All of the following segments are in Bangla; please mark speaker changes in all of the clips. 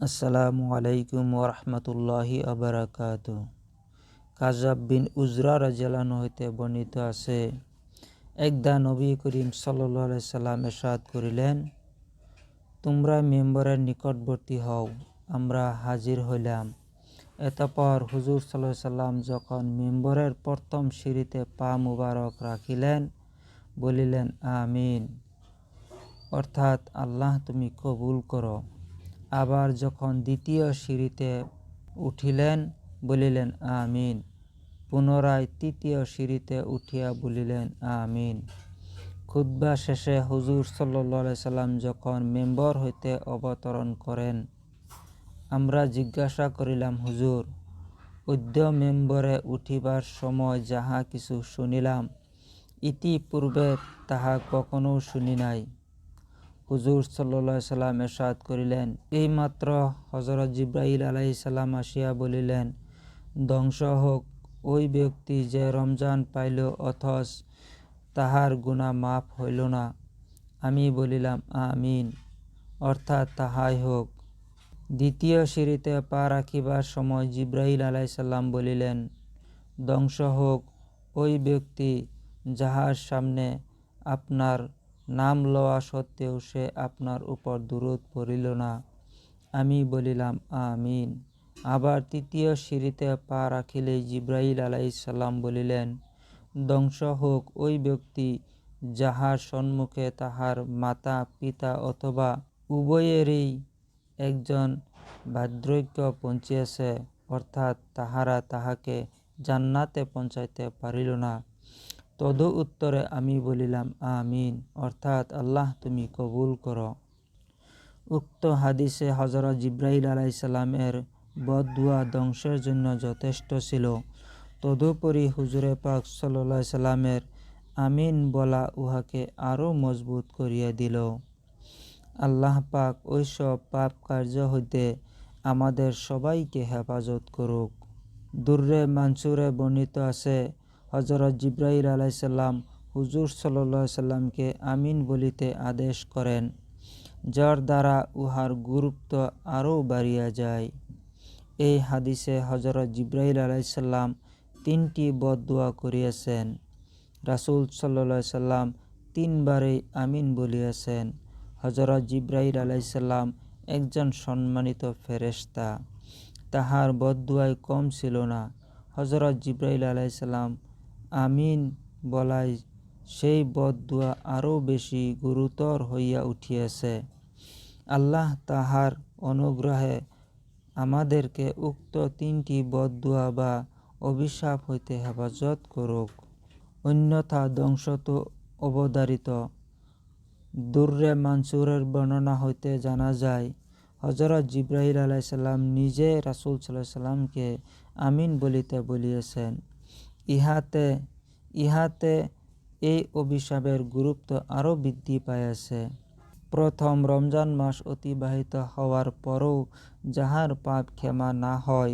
Speaker 1: আসসালামু আলাইকুম ওরহমতুল্লাহি আবরাকাতু। কাজাব বিন উজরা রাদিয়াল্লাহু হইতে বর্ণিত আছে, একদা নবী করিম সাল্লাল্লাহু আলাইহি সাল্লাম ইরশাদ করিলেন, তোমরা মেম্বরের নিকটবর্তী হও। আমরা হাজির হইলাম। এতপর হুজুর সাল্লাল্লাহু আলাইহি সাল্লাম যখন মেম্বরের প্রথম সিঁড়িতে পা মুবারক রাখিলেন, বলিলেন আমিন, অর্থাৎ আল্লাহ তুমি কবুল করো। আবার যখন দ্বিতীয় সিঁড়িতে উঠিলেন, বলিলেন আমিন। পুনরায় তৃতীয় সিঁড়িতে উঠিয়া বলিলেন আমিন। খুতবা শেষে হুজুর সাল্লাল্লাহু আলাইহি সাল্লাম যখন মেম্বর হইতে অবতরণ করেন, আমরা জিজ্ঞাসা করিলাম, হুজুর, অদ্য মেম্বরে উঠিবার সময় যাহা কিছু শুনিলাম, ইতিপূর্বে তাহা কখনো শুনি নাই। হুজুর সাল্লাল্লাহু আলাইহি সাল্লাম ইরশাদ করিলেন, এইমাত্র হযরত জিবরাইল আলাইহিস সালাম আসিয়া বলিলেন, ধ্বংস হোক ওই ব্যক্তি যে রমজান পাইল অথচ তাহার গুনাহ মাফ হইল না। আমি বলিলাম আমিন, অর্থাৎ তাহাই হোক। দ্বিতীয় সিঁড়িতে পা রাখিবার সময় জিবরাইল আলাইহিস সালাম বলিলেন, ধ্বংস হোক ওই ব্যক্তি যাহার সামনে আপনার নাম লওয়া সত্ত্বেও সে আপনার উপর দুরূদ পড়িল না। আমি বলিলাম আমিন। আবার তৃতীয় সিঁড়িতে পা রাখিলেই জিবরাইল আলাইহিস সালাম বলিলেন, ধ্বংস হোক ওই ব্যক্তি যাহার সম্মুখে তাহার মাতা পিতা অথবা উভয়েরই একজন বার্ধক্য পৌঁছিয়াছে, অর্থাৎ তাহারা তাহাকে জান্নাতে পৌঁছাইতে পারিল না। তদু উত্তরে আমি বলিলাম আমিন, অর্থাৎ আল্লাহ তুমি কবুল করো। উক্ত হাদিসে হযরত জিবরাইল আলাইহিস সালামের বদদুয়া ধ্বংসের জন্য যথেষ্ট ছিল। তদুপরি হুজুরে পাক সাল্লাল্লাহু আলাইহি সাল্লামের আমিন বলা উহাকে আরও মজবুত করিয়া দিল। আল্লাহ পাক ওইসব পাপ কার্য হইতে আমাদের সবাইকে হেফাজত করুক। দুররে মানসুরে বর্ণিত আছে, হযরত জিবরাইল আলাইহিস সালাম হুজুর সাল্লাল্লাহু আলাইহি সাল্লামকে আমিন বলিতে আদেশ করেন, যার দ্বারা উহার গুরুত্ব আরও বাড়িয়া যায়। এই হাদিসে হযরত জিবরাইল আলাইহিস সালাম 3টি বদদুয়া করিয়াছেন। রাসূল সাল্লাল্লাহু আলাইহি সাল্লাম 3বারই আমিন বলিয়াছেন। হযরত জিবরাইল আলাইহিস সালাম একজন সম্মানিত ফেরেশতা, তাহার বদদুয়ায় কম ছিল না। হযরত জিবরাইল আলাইহিস সালাম আমিন বলায় সেই বদদুয়া আরও বেশি গুরুতর হইয়া উঠিয়াছে। আল্লাহ তাহার অনুগ্রহে আমাদেরকে উক্ত 3টি বদদুয়া বা অভিশাপ হইতে হেফাজত করুক। অন্যথা ধ্বংস তো অবধারিত। দুররে মানসুরের বর্ণনা হইতে জানা যায়, হযরত জিবরাইল আলাইহিস সালাম নিজে রাসূল সাল্লাল্লাহু আলাইহি সাল্লামকে আমিন বলিতে বলিয়াছেন। ইহাতে এই অভিশাপের গুরুত্ব আরও বৃদ্ধি পাইয়াছে। প্রথম রমজান মাস অতিবাহিত হওয়ার পরও যাহার পাপ ক্ষমা না হয়,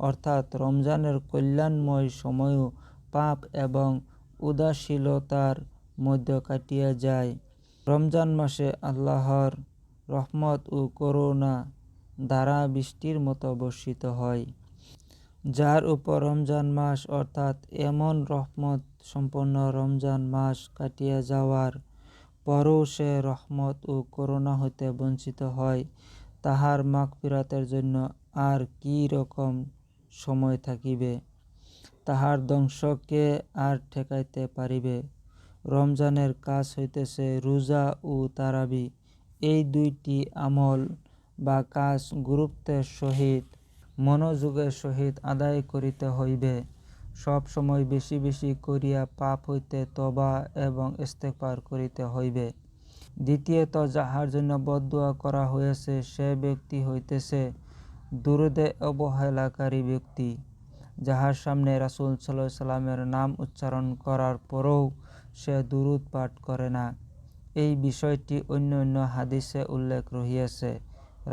Speaker 1: অর্থাৎ রমজানের কল্যাণময় সময়ও পাপ এবং উদাসীনতার মধ্যে কাটিয়া যায়, রমজান মাসে আল্লাহর রহমত ও করুণা ধারা বৃষ্টির মতো বর্ষিত হয়। যার উপর রমজান মাস অর্থাৎ এমন রহমত সম্পন্ন রমজান মাস কাটিয়া যাওয়ার পরও সে রহমত ও করুণা হইতে বঞ্চিত হয়, তাহার মাগফিরাতের জন্য আর কি রকম সময় থাকিবে? তাহার ধ্বংসকে আর ঠেকাইতে পারিবে? রমজানের কাজ হইতেছে রোজা ও তারাবি। এই 2টি আমল বা কাজ গুরুত্বের সহিত মনোযোগের সহিত আদায় করিতে হইবে। সব সময় বেশি বেশি করিয়া পাপ হইতে তওবা এবং ইস্তেগফার করিতে হইবে। দ্বিতীয়ত, যাহার জন্য বদদুয়া করা হইয়াছে সে ব্যক্তি হইতেছে দুরূদে অবহেলাকারী ব্যক্তি, যাহার সামনে রাসূল সাল্লাল্লাহু আলাইহি সাল্লামের নাম উচ্চারণ করার পরও সে দুরূদ পাঠ করে না। এই বিষয়টি অন্য অন্য হাদিসে উল্লেখ রহিয়াছে।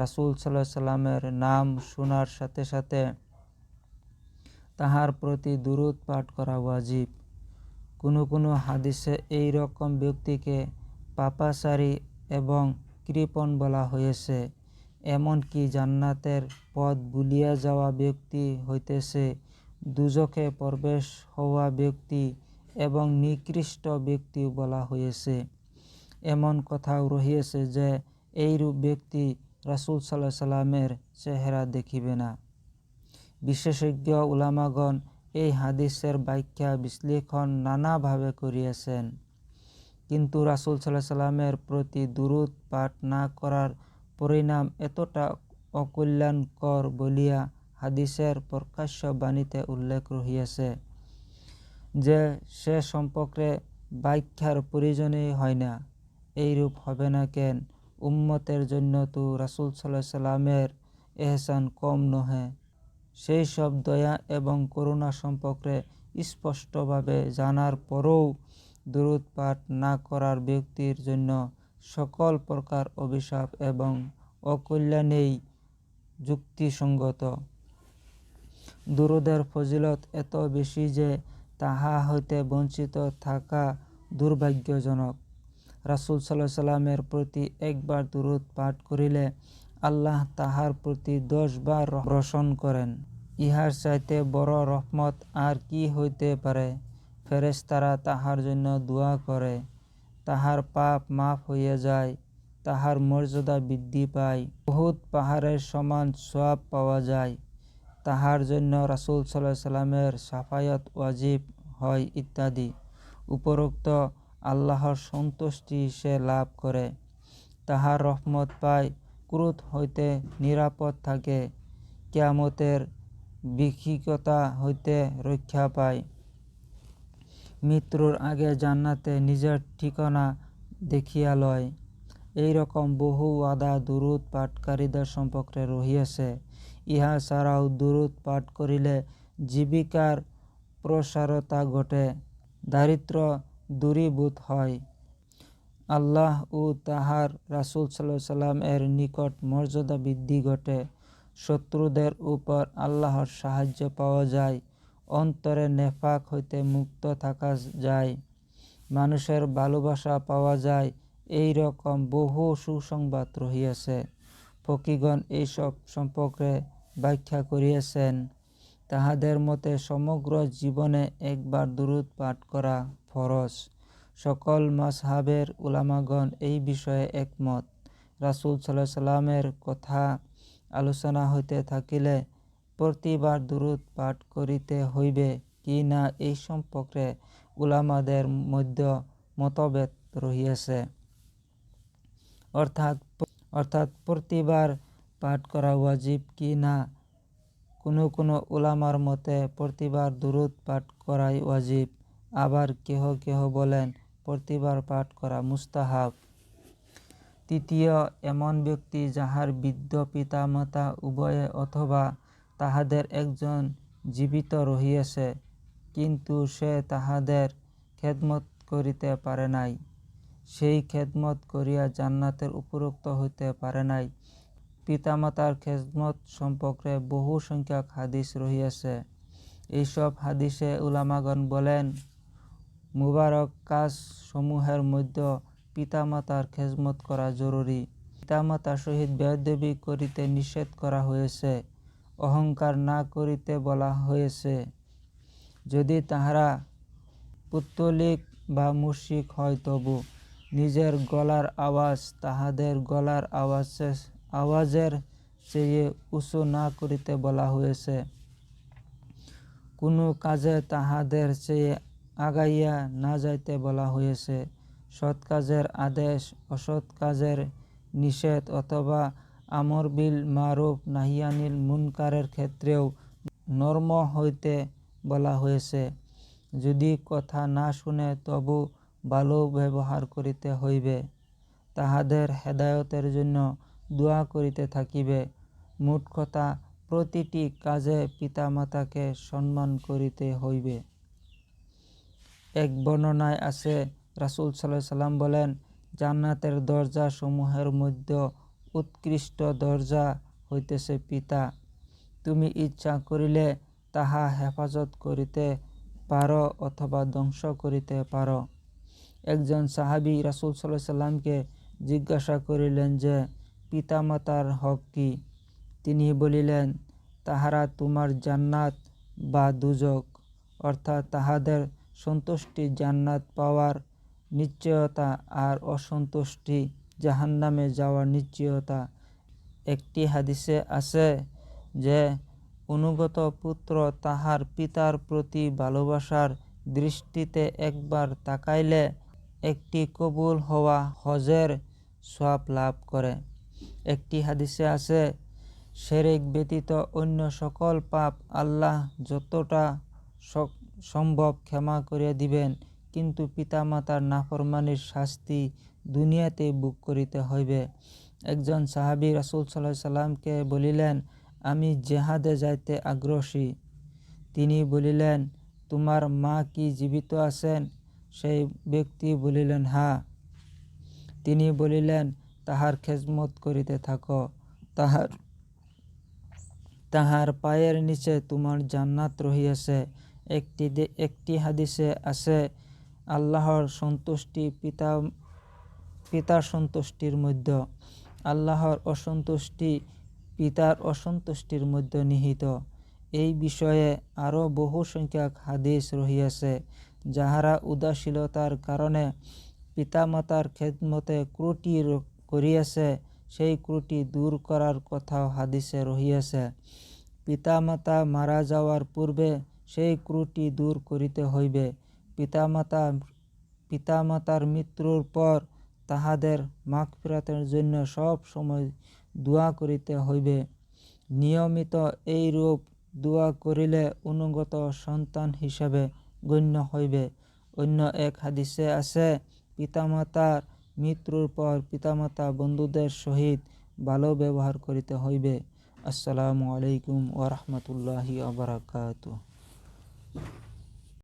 Speaker 1: রাসূল সাল্লাল্লাহু আলাইহি সাল্লামের নাম শোনার সাথে সাথে তাহার প্রতি দুরূদ পাঠ করা ওয়াজিব। কোনো কোনো হাদিসে এই রকম ব্যক্তিকে পাপাচারী এবং কৃপণ বলা হয়েছে। এমনকি জান্নাতের পথ ভুলিয়া যাওয়া ব্যক্তি হইতেছে দুজখে প্রবেশ হওয়া ব্যক্তি এবং নিকৃষ্ট ব্যক্তিও বলা হয়েছে। এমন কথাও রহিয়াছে যে এইরূপ ব্যক্তি রাসূল সাল্লাল্লাহু আলাইহি সাল্লামের চেহারা দেখিবে না। বিশেষজ্ঞ উলামাগণ এই হাদিসের ব্যাখ্যা বিশ্লেষণ নানাভাবে করিয়াছেন, কিন্তু রাসূল সাল্লাল্লাহু আলাইহি সাল্লামের প্রতি দুরূদ পাঠ না করার পরিণাম এতটা অকল্যাণকর বলিয়া হাদিসের প্রকাশ্য বাণীতে উল্লেখ রহিয়াছে যে সে সম্পর্কে ব্যাখ্যার প্রয়োজনই হয় না। এইরূপ হবে না কেন? উম্মতের জন্য তো রাসূল সাল্লাল্লাহু আলাইহি সাল্লামের এহসান কম নহে। সেই সব দয়া এবং করুণা সম্পর্কে স্পষ্টভাবে জানার পরও দুরূদ পাঠ না করার ব্যক্তির জন্য সকল প্রকার অভিশাপ এবং অকল্যাণেই যুক্তিসঙ্গত। দুরূদের ফজিলত এত বেশি যে তাহা হইতে বঞ্চিত থাকা দুর্ভাগ্যজনক। রাসূল সাল্লাল্লাহু আলাইহি সাল্লামের প্রতি একবার দুরূদ পাঠ করিলে আল্লাহ তাহার প্রতি 10 বার বর্ষণ করেন। ইহার চাইতে বড় রহমত আর কি হইতে পারে? ফেরেশতারা তাহার জন্য দোয়া করে, তাহার পাপ মাফ হইয়া যায়, তাহার মর্যাদা বৃদ্ধি পায়, উহুদ পাহাড়ের সমান সওয়াব পাওয়া যায়, তাহার জন্য রাসূল সাল্লাল্লাহু আলাইহি সাল্লামের শাফায়াত ওয়াজিব হয় ইত্যাদি। উপরোক্ত আল্লাহর সন্তুষ্টি সে লাভ করে, তাহার রহমত পায়, ক্রোধ হইতে নিরাপদ থাকে, কিয়ামতের বিকৃততা হইতে রক্ষা পায়, মৃত্যুর আগে জান্নাতে নিজের ঠিকানা দেখিয়া লয়। এইরকম বহু ওয়াদা দুরূদ পাঠকারীদের সম্পর্কে রহিয়াছে। ইহা ছাড়াও দুরূদ পাঠ করিলে জীবিকার প্রসারতা ঘটে, দারিদ্র্য দূরীভূত হয়, আল্লাহ ও তাহার রাসূল সাল্লাল্লাহু আলাইহি সাল্লাম এর নিকট মর্যাদা বৃদ্ধি ঘটে, শত্রুদের উপর আল্লাহর সাহায্য পাওয়া যায়, অন্তরে নেফাক হইতে মুক্ত থাকা যায়, মানুষের ভালোবাসা পাওয়া যায়। এই রকম বহু সুসংবাদ রহিয়াছে। ফকিগণ এইসব সম্পর্কে ব্যাখ্যা করিয়াছেন। তাহাদের মতে সমগ্র জীবনে একবার দুরূদ পাঠ করা ফরজ। সকল মাযহাবের উলামাগণ এই বিষয়ে একমত। রাসূল সাল্লাল্লাহু আলাইহি সাল্লামের কথা আলোচনা হইতে থাকিলে প্রতিবার দুরূদ পাঠ করিতে হইবে কি না এই সম্পর্কে উলামাদের মধ্যে মতভেদ রহিয়াছে। অর্থাৎ প্রতিবার পাঠ করা ওয়াজিব কি না। কোনো উলামার মতে প্রতিবার দুরূদ পাঠ করাই ওয়াজিব, আবার কেহ কেহ বলেন প্রতিবার পাঠ করা মুস্তাহাব। তৃতীয়, এমন ব্যক্তি যাহার বৃদ্ধ পিতামাতা উভয়ে অথবা তাহাদের একজন জীবিত রহিয়াছে, কিন্তু সে তাহাদের খেদমত করিতে পারে নাই, সেই খেদমত করিয়া জান্নাতের উপযুক্ত হইতে পারে নাই। পিতামাতার খেদমত সম্পর্কে বহু সংখ্যক হাদিস রহিয়াছে। এইসব হাদিসে উলামাগণ বলেন, মুবারক কাজ সমূহের মধ্যে পিতামাতার খেদমত করা জরুরি। পিতামাতার সহিত বেয়াদবি করিতে নিষেধ করা হয়েছে, অহংকার না করিতে বলা হয়েছে। যদি তাহারা পুত্তলিক বা মুশরিক হয় তবু নিজের গলার আওয়াজ তাহাদের গলার আওয়াজের চেয়ে উঁচু না করিতে বলা হয়েছে। কোনো কাজে তাহাদের চেয়ে আগাইয়া না যাইতে বলা হয়েছে। সৎ কাজের আদেশ, অসৎ কাজের নিষেধ অথবা আমর বিল মারুফ নাহিয়ানিল মুনকারের ক্ষেত্রেও নরম হইতে বলা হয়েছে। যদি কথা না শুনে তবু ভালো ব্যবহার করিতে হইবে, তাহাদের হেদায়েতের জন্য দোয়া করিতে থাকিবে। মোট কথা, প্রতিটি কাজে পিতামাতাকে সম্মান করিতে হইবে। এক বর্ণনায় আছে, রাসূল সাল্লাল্লাহু আলাইহি সাল্লাম বলেন, জান্নাতের দরজা সমূহের মধ্যে উৎকৃষ্ট দরজা হইতেছে পিতা। তুমি ইচ্ছা করিলে তাহা হেফাজত করিতে পার অথবা ধ্বংস করিতে পার। একজন সাহাবী রাসূল সাল্লাল্লাহু আলাইহি সাল্লামকে জিজ্ঞাসা করিলেন যে, পিতামাতার হক কি? তিনি বলিলেন, তাহারা তোমার জান্নাত বা দুজক, অর্থাৎ তাহাদের সন্তুষ্টি জান্নাত পাওয়ার নিশ্চয়তা আর অসন্তুষ্টি জাহান্নামে যাওয়ার নিশ্চয়তা। একটি হাদিসে আছে যে অনুগত পুত্র তাহার পিতার প্রতি ভালোবাসার দৃষ্টিতে একবার তাকাইলে একটি কবুল হওয়া হজের সওয়াব লাভ করে। একটি হাদিসে আছে, শিরক ব্যতীত অন্য সকল পাপ আল্লাহ যতটা সম্ভব ক্ষমা করে দিবেন, কিন্তু পিতামাতার নাফরমানির শাস্তি দুনিয়াতে ভোগ করিতে হইবে। একজন সাহাবী রাসূল সাল্লাল্লাহু আলাইহি সাল্লামকে বলিলেন, আমি জেহাদে যাইতে আগ্রহী। তিনি বলিলেন, তোমার মা কি জীবিত আছেন? সেই ব্যক্তি বলিলেন, হ্যাঁ। তিনি বলিলেন, তাহার খেজমত করিতে থাকো, তাহার পায়ের নিচে তোমার জান্নাত রহিয়াছে। একটি হাদিসে আছে, আল্লাহর সন্তুষ্টি পিতার সন্তুষ্টির মধ্যে, আল্লাহর অসন্তুষ্টি পিতার অসন্তুষ্টির মধ্যে নিহিত। এই বিষয়ে আরও বহু সংখ্যক হাদিস রহিয়াছে। যাহারা উদাসীনতার কারণে পিতামাতার খেদমতে ত্রুটি করিয়াছে, সেই ত্রুটি দূর করার কথাও হাদিসে রহিয়াছে। পিতামাতা মারা যাওয়ার পূর্বে সেই ত্রুটি দূর করিতে হইবে। পিতামাতার মৃত্যুর পর তাহাদের মাগফিরাতের জন্য সব সময় দোয়া করিতে হইবে। নিয়মিত এইরূপ দোয়া করিলে অনুগত সন্তান হিসাবে গণ্য হইবে। অন্য এক হাদিসে আছে, পিতামাতার মৃত্যুর পর পিতামাতা বন্ধুদের সহিত ভালো ব্যবহার করিতে হইবে। আসসালামু আলাইকুম ওয়া রাহমাতুল্লাহি ওয়া বারাকাতুহু।